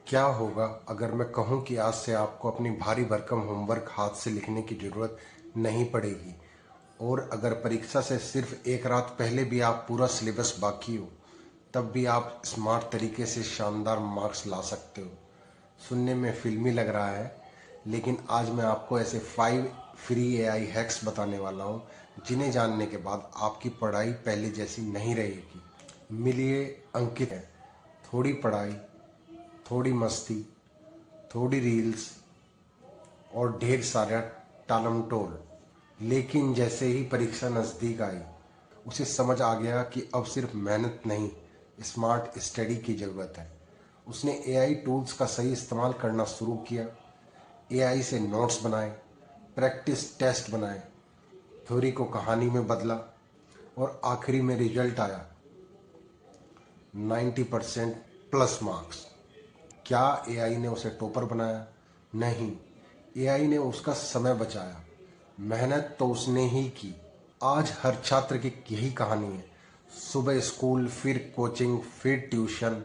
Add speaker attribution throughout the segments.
Speaker 1: क्या होगा अगर मैं कहूं कि आज से आपको अपनी भारी भरकम होमवर्क हाथ से लिखने की ज़रूरत नहीं पड़ेगी और अगर परीक्षा से सिर्फ एक रात पहले भी आप पूरा सिलेबस बाकी हो तब भी आप स्मार्ट तरीके से शानदार मार्क्स ला सकते हो। सुनने में फिल्मी लग रहा है, लेकिन आज मैं आपको ऐसे 5 फ्री एआई हैक्स बताने वाला हूं जिन्हें जानने के बाद आपकी पढ़ाई पहले जैसी नहीं रहेगी। मिलिए अंकित है। थोड़ी पढ़ाई, थोड़ी मस्ती, थोड़ी रील्स और ढेर सारा टालमटोल। लेकिन जैसे ही परीक्षा नज़दीक आई उसे समझ आ गया कि अब सिर्फ मेहनत नहीं, स्मार्ट स्टडी की ज़रूरत है। उसने एआई टूल्स का सही इस्तेमाल करना शुरू किया। एआई से नोट्स बनाए, प्रैक्टिस टेस्ट बनाए, थ्योरी को कहानी में बदला और आखिरी में रिजल्ट आया 90% प्लस मार्क्स। क्या एआई ने उसे टॉपर बनाया? नहीं, एआई ने उसका समय बचाया। मेहनत तो उसने ही की। आज हर छात्र की यही कहानी है। सुबह स्कूल, फिर कोचिंग, फिर ट्यूशन,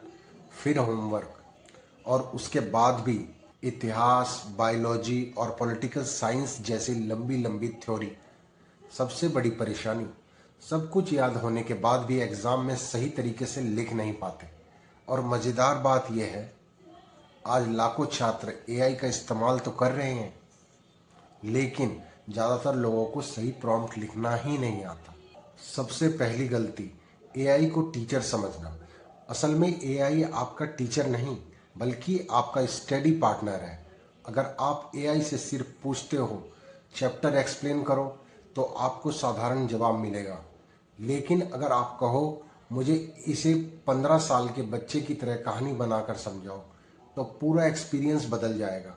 Speaker 1: फिर होमवर्क और उसके बाद भी इतिहास, बायोलॉजी और पॉलिटिकल साइंस जैसी लंबी लंबी थ्योरी। सबसे बड़ी परेशानी, सब कुछ याद होने के बाद भी एग्ज़ाम में सही तरीके से लिख नहीं पाते। और मज़ेदार बात यह है, आज लाखों छात्र एआई का इस्तेमाल तो कर रहे हैं, लेकिन ज़्यादातर लोगों को सही प्रॉम्प्ट लिखना ही नहीं आता। सबसे पहली गलती, एआई को टीचर समझना। असल में एआई आपका टीचर नहीं, बल्कि आपका स्टडी पार्टनर है। अगर आप एआई से सिर्फ पूछते हो, चैप्टर एक्सप्लेन करो, तो आपको साधारण जवाब मिलेगा। लेकिन अगर आप कहो, मुझे इसे 15 साल के बच्चे की तरह कहानी बनाकर समझाओ, तो पूरा एक्सपीरियंस बदल जाएगा।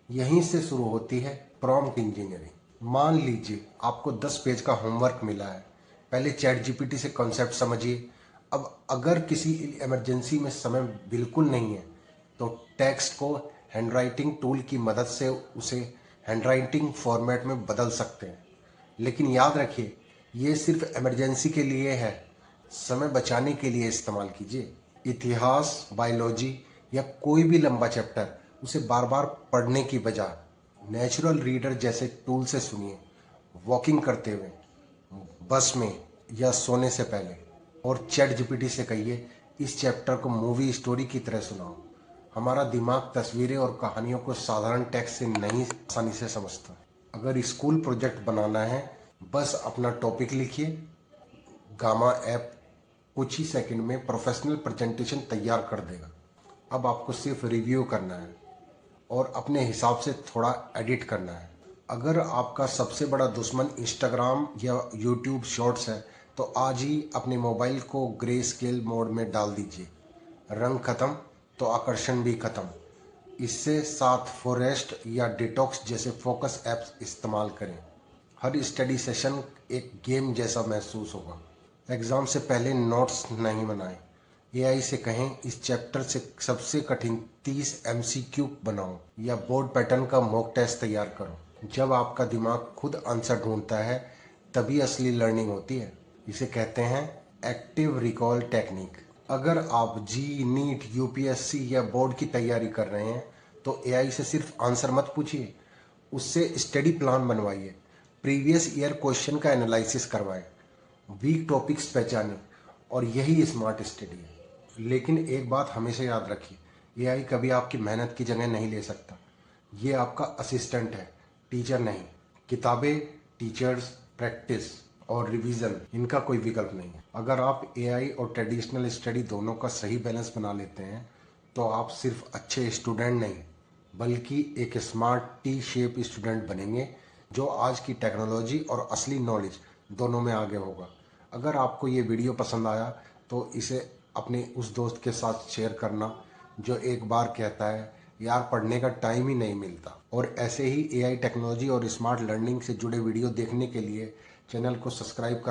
Speaker 1: यहीं से शुरू होती है प्रॉम्प्ट इंजीनियरिंग। मान लीजिए आपको 10 पेज का होमवर्क मिला है। पहले चैट जीपीटी से कॉन्सेप्ट समझिए। अब अगर किसी इमरजेंसी में समय बिल्कुल नहीं है, तो टेक्स्ट को हैंडराइटिंग टूल की मदद से उसे हैंडराइटिंग फॉर्मेट में बदल सकते हैं। लेकिन याद रखिए, ये सिर्फ इमरजेंसी के लिए है। समय बचाने के लिए इस्तेमाल कीजिए। इतिहास, बायोलॉजी या कोई भी लंबा चैप्टर उसे बार बार पढ़ने की बजाय नेचुरल रीडर जैसे टूल से सुनिए। वॉकिंग करते हुए, बस में या सोने से पहले। और चैट जीपीटी से कहिए, इस चैप्टर को मूवी स्टोरी की तरह सुनाओ। हमारा दिमाग तस्वीरें और कहानियों को साधारण टेक्स्ट से नहीं आसानी से समझता। अगर स्कूल प्रोजेक्ट बनाना है, बस अपना टॉपिक लिखिए। गामा ऐप कुछ ही सेकंड में प्रोफेशनल प्रेजेंटेशन तैयार कर देगा। अब आपको सिर्फ रिव्यू करना है और अपने हिसाब से थोड़ा एडिट करना है। अगर आपका सबसे बड़ा दुश्मन इंस्टाग्राम या यूट्यूब शॉर्ट्स है, तो आज ही अपने मोबाइल को ग्रे स्केल मोड में डाल दीजिए। रंग खत्म तो आकर्षण भी खत्म। इससे साथ फॉरेस्ट या डिटॉक्स जैसे फोकस ऐप्स इस्तेमाल करें। हर स्टडी सेशन एक गेम जैसा महसूस होगा। एग्ज़ाम से पहले नोट्स नहीं बनाएं। एआई से कहें, इस चैप्टर से सबसे कठिन 30 एमसीक्यू बनाओ या बोर्ड पैटर्न का मॉक टेस्ट तैयार करो। जब आपका दिमाग खुद आंसर ढूंढता है, तभी असली लर्निंग होती है। इसे कहते हैं एक्टिव रिकॉल टेक्निक। अगर आप जी, नीट, यूपीएससी या बोर्ड की तैयारी कर रहे हैं, तो एआई से सिर्फ आंसर मत पूछिए, उससे स्टडी प्लान बनवाइए। प्रीवियस ईयर क्वेश्चन का एनालिसिस करवाएं। वीक टॉपिक्स पहचानें और यही स्मार्ट स्टडी है। लेकिन एक बात हमेशा याद रखिए, एआई कभी आपकी मेहनत की जगह नहीं ले सकता। ये आपका असिस्टेंट है, टीचर नहीं। किताबें, टीचर्स, प्रैक्टिस और रिवीजन, इनका कोई विकल्प नहीं है। अगर आप एआई और ट्रेडिशनल स्टडी दोनों का सही बैलेंस बना लेते हैं, तो आप सिर्फ अच्छे स्टूडेंट नहीं, बल्कि एक स्मार्ट टी शेप स्टूडेंट बनेंगे, जो आज की टेक्नोलॉजी और असली नॉलेज दोनों में आगे होगा। अगर आपको ये वीडियो पसंद आया, तो इसे अपने उस दोस्त के साथ शेयर करना जो एक बार कहता है, यार पढ़ने का टाइम ही नहीं मिलता। और ऐसे ही एआई टेक्नोलॉजी और स्मार्ट लर्निंग से जुड़े वीडियो देखने के लिए चैनल को सब्सक्राइब कर